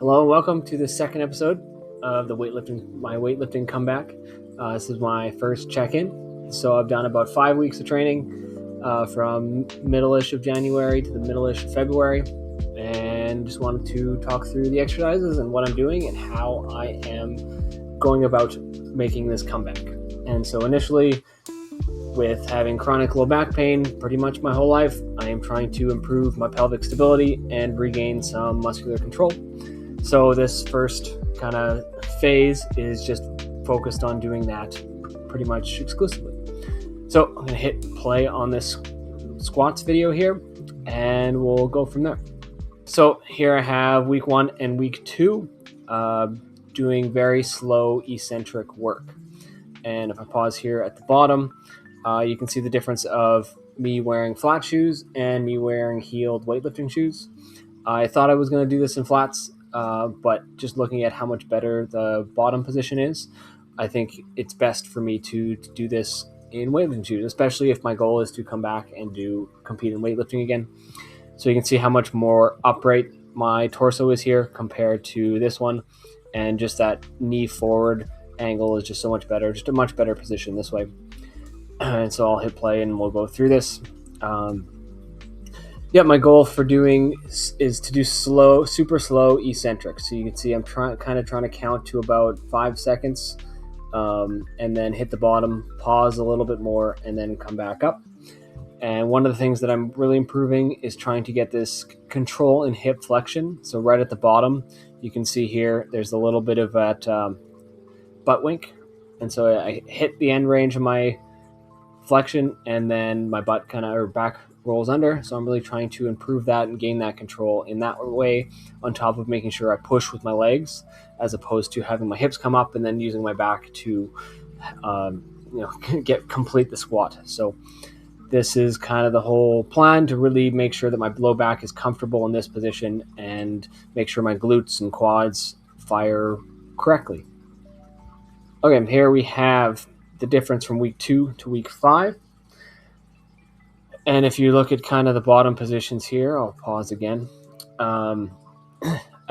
Hello, and welcome to the second episode of my weightlifting comeback. This is my first check-in. So I've done about 5 weeks of training from middle-ish of January to the middle-ish of February, and just wanted to talk through the exercises and what I'm doing and how I am going about making this comeback. And so initially, with having chronic low back pain pretty much my whole life, I am trying to improve my pelvic stability and regain some muscular control. So this first kind of phase is just focused on doing that pretty much exclusively. So I'm going to hit play on this squats video here, and we'll go from there. So here I have week 1 and week 2 doing very slow eccentric work. And if I pause here at the bottom, you can see the difference of me wearing flat shoes and me wearing heeled weightlifting shoes. I thought I was going to do this in flats, but just looking at how much better the bottom position is, I think it's best for me to do this in weightlifting shoes, especially if my goal is to come back and compete in weightlifting again. So you can see how much more upright my torso is here compared to this one, and just that knee forward angle is just so much better, just a much better position this way. And so I'll hit play and we'll go through this. My goal for doing is to do super slow eccentrics. So you can see I'm trying to count to about 5 seconds, and then hit the bottom, pause a little bit more, and then come back up. And one of the things that I'm really improving is trying to get this control in hip flexion. So right at the bottom, you can see here, there's a little bit of that butt wink. And so I hit the end range of my flexion, and then my butt back rolls under. So I'm really trying to improve that and gain that control in that way, on top of making sure I push with my legs as opposed to having my hips come up and then using my back to complete the squat. So this is kind of the whole plan, to really make sure that my low back is comfortable in this position and make sure my glutes and quads fire correctly. Okay, here we have the difference from week 2 to week 5. And if you look at kind of the bottom positions here, I'll pause again. I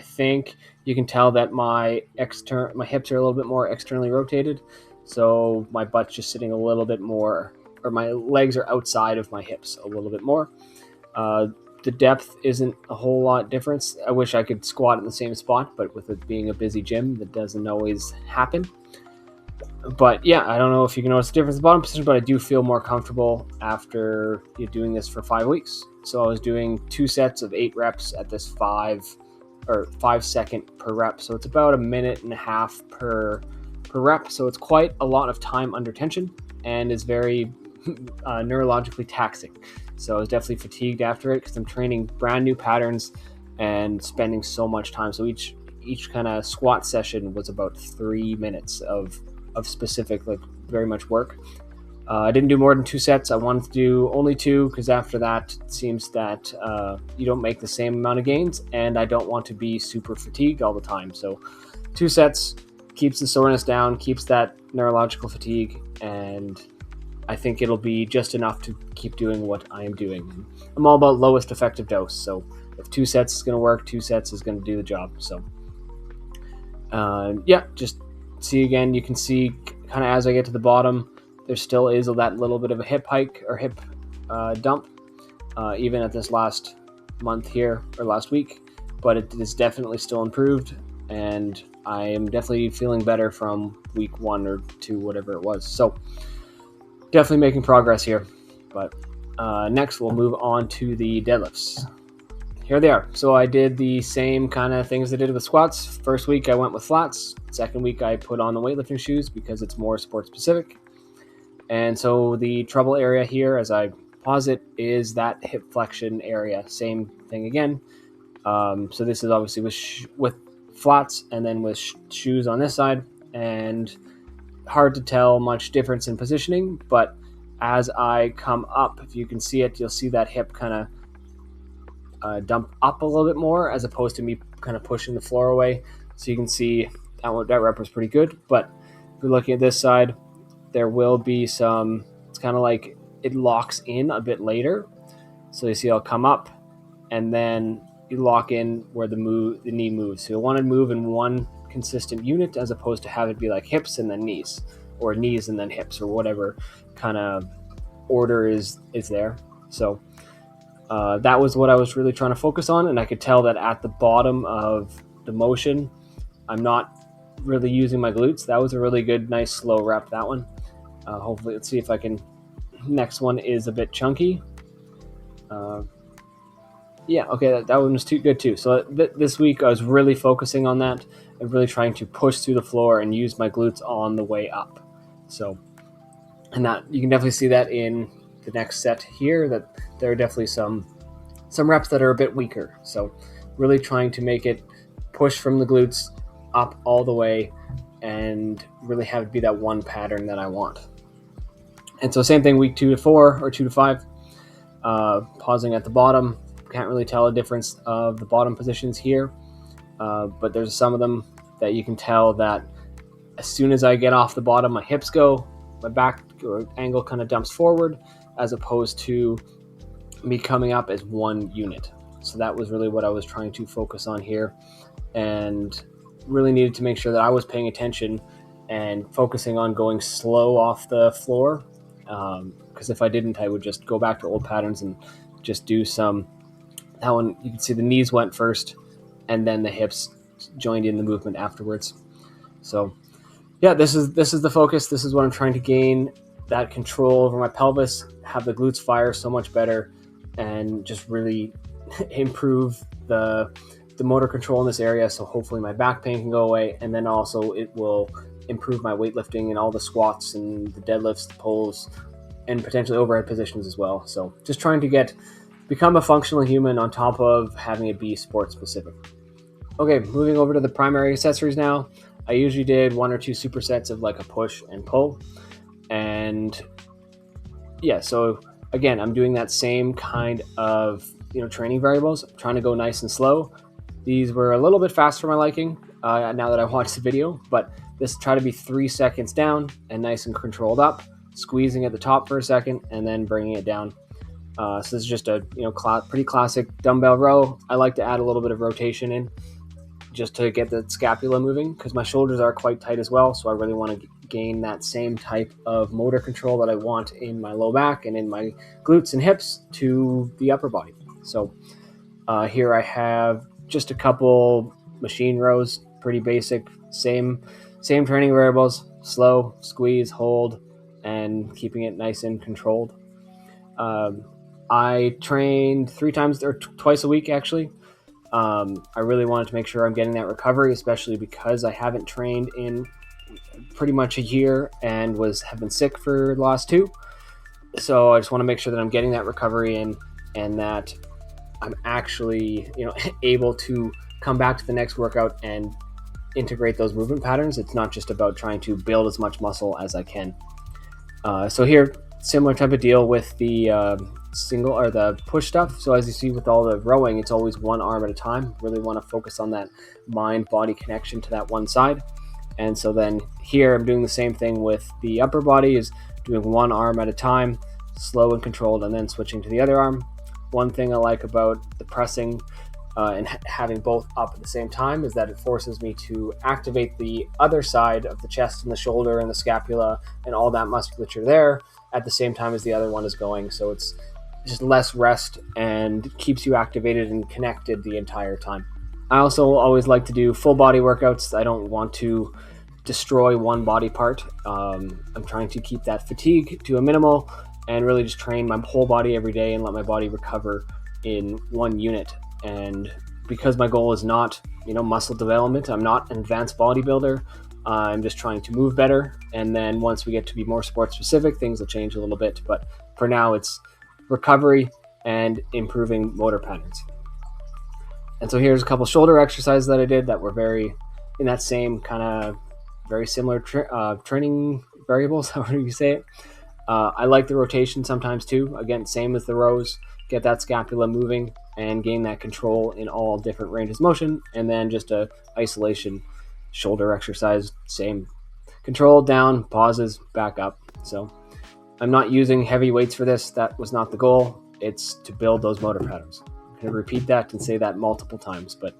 think you can tell that my hips are a little bit more externally rotated. So my butt's just sitting a little bit more, or my legs are outside of my hips a little bit more. The depth isn't a whole lot difference. I wish I could squat in the same spot, but with it being a busy gym, that doesn't always happen. But yeah, I don't know if you can notice the difference in the bottom position, but I do feel more comfortable after doing this for 5 weeks. So I was doing 2 sets of 8 reps at this 5 second per rep. So it's about 1.5 minutes per rep. So it's quite a lot of time under tension, and is very neurologically taxing. So I was definitely fatigued after it, because I'm training brand new patterns and spending so much time. So each kind of squat session was about 3 minutes of specific, very much work. I didn't do more than 2 sets. I wanted to do only 2, because after that, it seems that you don't make the same amount of gains, and I don't want to be super fatigued all the time. So 2 sets keeps the soreness down, keeps that neurological fatigue, and I think it'll be just enough to keep doing what I am doing. I'm all about lowest effective dose. So if 2 sets is going to work, 2 sets is going to do the job. So just see again, you can see kind of as I get to the bottom, there still is that little bit of a hip hike or hip dump, even at this last month here, or last week, but it is definitely still improved, and I am definitely feeling better from week 1 or 2, whatever it was. So definitely making progress here. But next we'll move on to the deadlifts. Here they are. So I did the same kind of things I did with squats. First week I went with flats. Second week I put on the weightlifting shoes because it's more sport specific. And so the trouble area here, as I pause it, is that hip flexion area. Same thing again. So this is obviously with flats, and then with shoes on this side, and hard to tell much difference in positioning. But as I come up, if you can see it, you'll see that hip kind of dump up a little bit more, as opposed to me kind of pushing the floor away. So you can see that rep was pretty good. But if you're looking at this side, there will be some, it's kind of like it locks in a bit later. So you see I'll come up, and then you lock in where the knee moves. So you want to move in one consistent unit as opposed to have it be like hips and then knees, or knees and then hips, or whatever kind of order is there. So that was what I was really trying to focus on, and I could tell that at the bottom of the motion, I'm not really using my glutes. That was a really good, nice, slow rep, that one. Hopefully, let's see if I can. Next one is a bit chunky. Yeah, okay, that one was too good too. So this week I was really focusing on that and really trying to push through the floor and use my glutes on the way up. So, and that you can definitely see that in the next set here, that there are definitely some reps that are a bit weaker. So really trying to make it push from the glutes up all the way and really have it be that one pattern that I want. And so same thing week 2 to 4 or 2 to 5, pausing at the bottom. Can't really tell a difference of the bottom positions here, but there's some of them that you can tell that as soon as I get off the bottom, my hips go, my back or angle kind of dumps forward, as opposed to me coming up as one unit. So that was really what I was trying to focus on here, and really needed to make sure that I was paying attention and focusing on going slow off the floor, because if I didn't, I would just go back to old patterns and just do some. That one, you can see the knees went first and then the hips joined in the movement afterwards. So yeah, this is the focus. This is what I'm trying to gain, that control over my pelvis, have the glutes fire so much better, and just really improve the motor control in this area. So hopefully my back pain can go away, and then also it will improve my weightlifting and all the squats and the deadlifts, the pulls, and potentially overhead positions as well. So just trying to become a functional human on top of having it be sport specific. Okay, moving over to the primary accessories now. I usually did 1 or 2 supersets of like a push and pull. And yeah, so again, I'm doing that same kind of, training variables. I'm trying to go nice and slow. These were a little bit fast for my liking now that I watched the video, but this try to be 3 seconds down and nice and controlled up, squeezing at the top for a second and then bringing it down. So this is just a pretty classic dumbbell row. I like to add a little bit of rotation in just to get the scapula moving, because my shoulders are quite tight as well. So I really want to gain that same type of motor control that I want in my low back and in my glutes and hips to the upper body. So here I have just a couple machine rows, pretty basic, same training variables: slow, squeeze, hold, and keeping it nice and controlled. I trained 3 times or twice a week, actually. I really wanted to make sure I'm getting that recovery, especially because I haven't trained in pretty much a year and have been sick for the last 2. So I just want to make sure that I'm getting that recovery in, and that I'm actually, able to come back to the next workout and integrate those movement patterns. It's not just about trying to build as much muscle as I can. So here, similar type of deal with the single or the push stuff. So as you see with all the rowing, it's always one arm at a time. Really want to focus on that mind-body connection to that one side. And so then here I'm doing the same thing with the upper body, is doing one arm at a time, slow and controlled, and then switching to the other arm. One thing I like about the pressing and having both up at the same time is that it forces me to activate the other side of the chest and the shoulder and the scapula and all that musculature there at the same time as the other one is going. So it's just less rest and keeps you activated and connected the entire time. I also always like to do full body workouts. I don't want to destroy one body part. I'm trying to keep that fatigue to a minimal and really just train my whole body every day and let my body recover in one unit. And because my goal is not, muscle development, I'm not an advanced bodybuilder. I'm just trying to move better. And then once we get to be more sport specific, things will change a little bit. But for now, it's recovery and improving motor patterns. And so here's a couple shoulder exercises that I did that were very in that same kind of very similar training variables, however you say it. I like the rotation sometimes too. Again, same as the rows, get that scapula moving and gain that control in all different ranges of motion. And then just a isolation shoulder exercise, same. Control, down, pauses, back up. So I'm not using heavy weights for this. That was not the goal. It's to build those motor patterns. going to repeat that and say that multiple times, but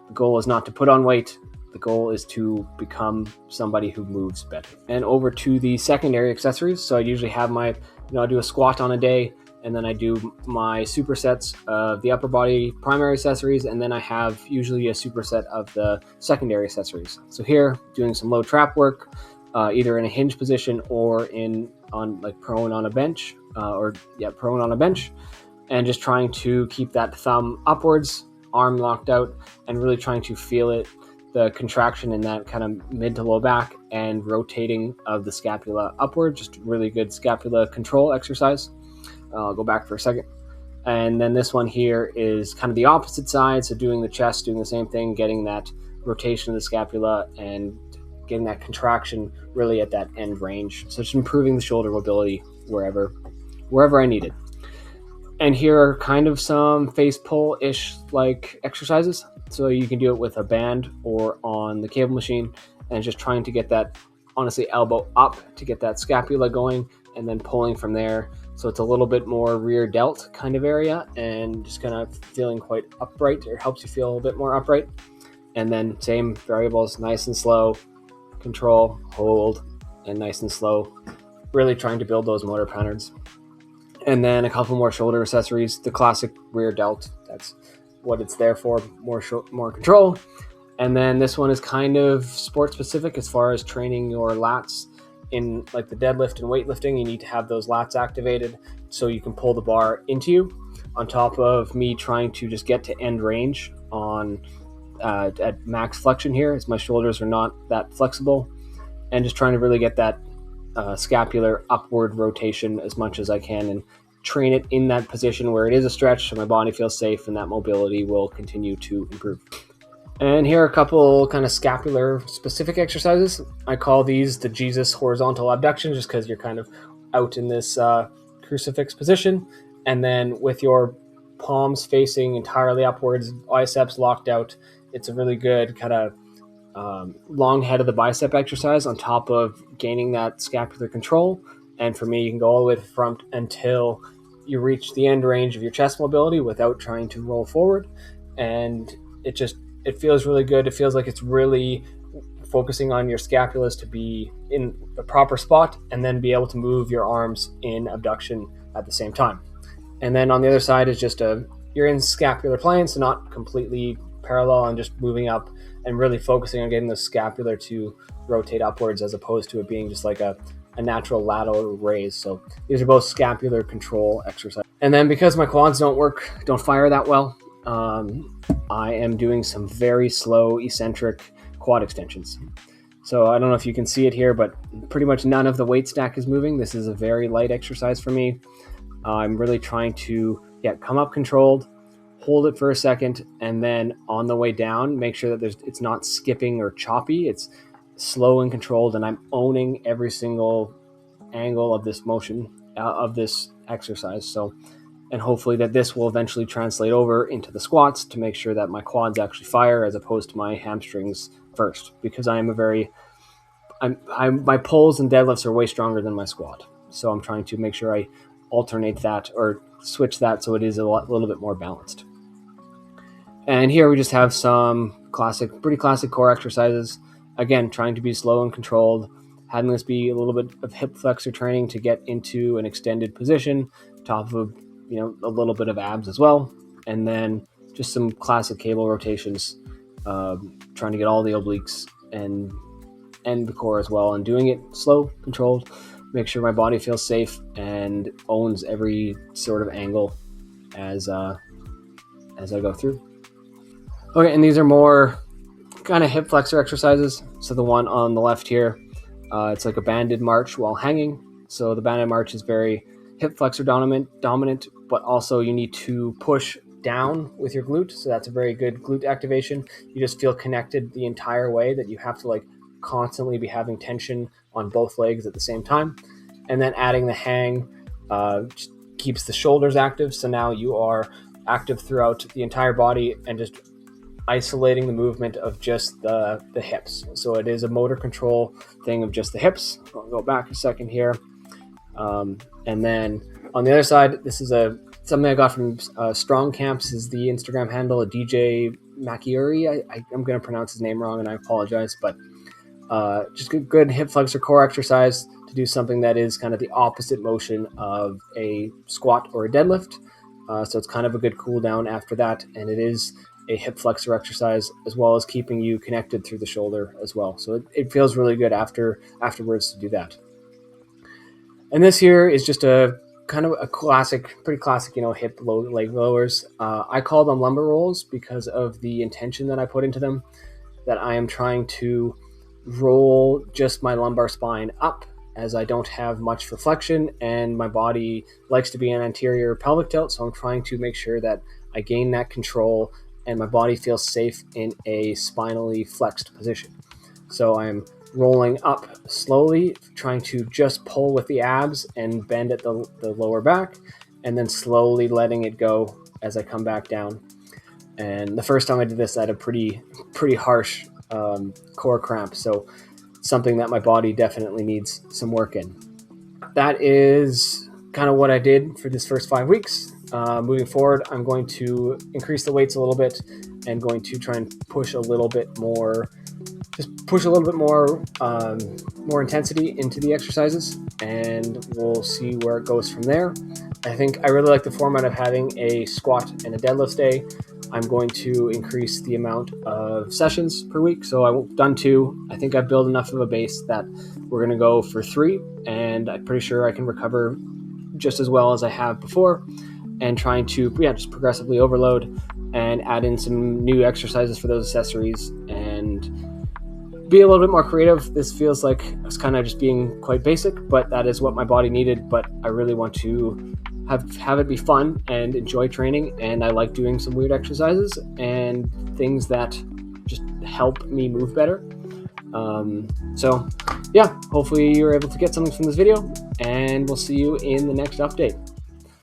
the goal is not to put on weight. The goal is to become somebody who moves better. And over to the secondary accessories. So I usually have my, I do a squat on a day, and then I do my supersets of the upper body primary accessories, and then I have usually a superset of the secondary accessories. So here, doing some low trap work, either in a hinge position or on like prone on a bench, prone on a bench, and just trying to keep that thumb upwards, arm locked out, and really trying to feel it, the contraction in that kind of mid to low back and rotating of the scapula upward. Just really good scapula control exercise. I'll go back for a second. And then this one here is kind of the opposite side. So doing the chest, doing the same thing, getting that rotation of the scapula and getting that contraction really at that end range. So just improving the shoulder mobility wherever I need it. And here are kind of some face pull-ish like exercises. So you can do it with a band or on the cable machine, and just trying to get that, honestly, elbow up to get that scapula going, and then pulling from there. So it's a little bit more rear delt kind of area, and just kind of feeling quite upright, or helps you feel a little bit more upright. And then same variables, nice and slow, control, hold, and nice and slow. Really trying to build those motor patterns. And then a couple more shoulder accessories, the classic rear delt. That's what it's there for, more control. And then this one is kind of sport specific as far as training your lats. In like the deadlift and weightlifting, you need to have those lats activated so you can pull the bar into you, on top of me trying to just get to end range on at max flexion here, as my shoulders are not that flexible, and just trying to really get that scapular upward rotation as much as I can, and train it in that position where it is a stretch so my body feels safe and that mobility will continue to improve. And here are a couple kind of scapular specific exercises. I call these the Jesus horizontal abduction, just because you're kind of out in this crucifix position, and then with your palms facing entirely upwards, biceps locked out. It's a really good kind of long head of the bicep exercise on top of gaining that scapular control. And for me, you can go all the way to the front until you reach the end range of your chest mobility without trying to roll forward. And it feels really good. It feels like it's really focusing on your scapulas to be in the proper spot, and then be able to move your arms in abduction at the same time. And then on the other side is just you're in scapular plane, so not completely parallel, and just moving up and really focusing on getting the scapular to rotate upwards, as opposed to it being just like a natural lateral raise. So these are both scapular control exercises. And then because my quads don't fire that well, I am doing some very slow eccentric quad extensions. So I don't know if you can see it here, but pretty much none of the weight stack is moving. This is a very light exercise for me. I'm really trying to come up controlled, hold it for a second, and then on the way down, make sure that it's not skipping or choppy. It's slow and controlled, and I'm owning every single angle of this motion, of this exercise. So, and hopefully that this will eventually translate over into the squats to make sure that my quads actually fire, as opposed to my hamstrings first, because my pulls and deadlifts are way stronger than my squat. So I'm trying to make sure I alternate that, or switch that, so it is a little bit more balanced. And here we just have some pretty classic core exercises. Again, trying to be slow and controlled, having this be a little bit of hip flexor training to get into an extended position, top of a little bit of abs as well, and then just some classic cable rotations, trying to get all the obliques and the core as well, and doing it slow, controlled, make sure my body feels safe and owns every sort of angle as I go through. Okay, and these are more kind of hip flexor exercises. So the one on the left here, it's like a banded march while hanging. So the banded march is very hip flexor dominant, but also you need to push down with your glute. So that's a very good glute activation. You just feel connected the entire way, that you have to constantly be having tension on both legs at the same time. And then adding the hang keeps the shoulders active. So now you are active throughout the entire body, and just isolating the movement of just the hips. So it is a motor control thing of just the hips. I'll go back a second here. And then on the other side, this is a something I got from Strong Camps is the Instagram handle, DJ Makiuri. I'm going to pronounce his name wrong, and I apologize, but just good hip flexor core exercise to do something that is kind of the opposite motion of a squat or a deadlift. So it's kind of a good cool down after that, and it is a hip flexor exercise as well as keeping you connected through the shoulder as well. So it feels really good afterwards to do that. And this here is just a kind of a pretty classic, hip leg lowers. I call them lumbar rolls because of the intention that I put into them, that I am trying to roll just my lumbar spine up, as I don't have much for flexion and my body likes to be an anterior pelvic tilt. So I'm trying to make sure that I gain that control and my body feels safe in a spinally flexed position. So I'm rolling up slowly, trying to just pull with the abs and bend at the lower back, and then slowly letting it go as I come back down. And the first time I did this, I had a pretty harsh core cramp. So something that my body definitely needs some work in. That is kind of what I did for this first 5 weeks. Moving forward, I'm going to increase the weights a little bit and going to try and push a little bit more more intensity into the exercises, and we'll see where it goes from there. I think I really like the format of having a squat and a deadlift day. I'm going to increase the amount of sessions per week. So I've done 2. I think I've built enough of a base that we're going to go for 3, and I'm pretty sure I can recover just as well as I have before, and trying to just progressively overload and add in some new exercises for those accessories and be a little bit more creative. This feels like it's kind of just being quite basic, but that is what my body needed. But I really want to have it be fun and enjoy training, and I like doing some weird exercises and things that just help me move better. So yeah, hopefully you're able to get something from this video, and we'll see you in the next update.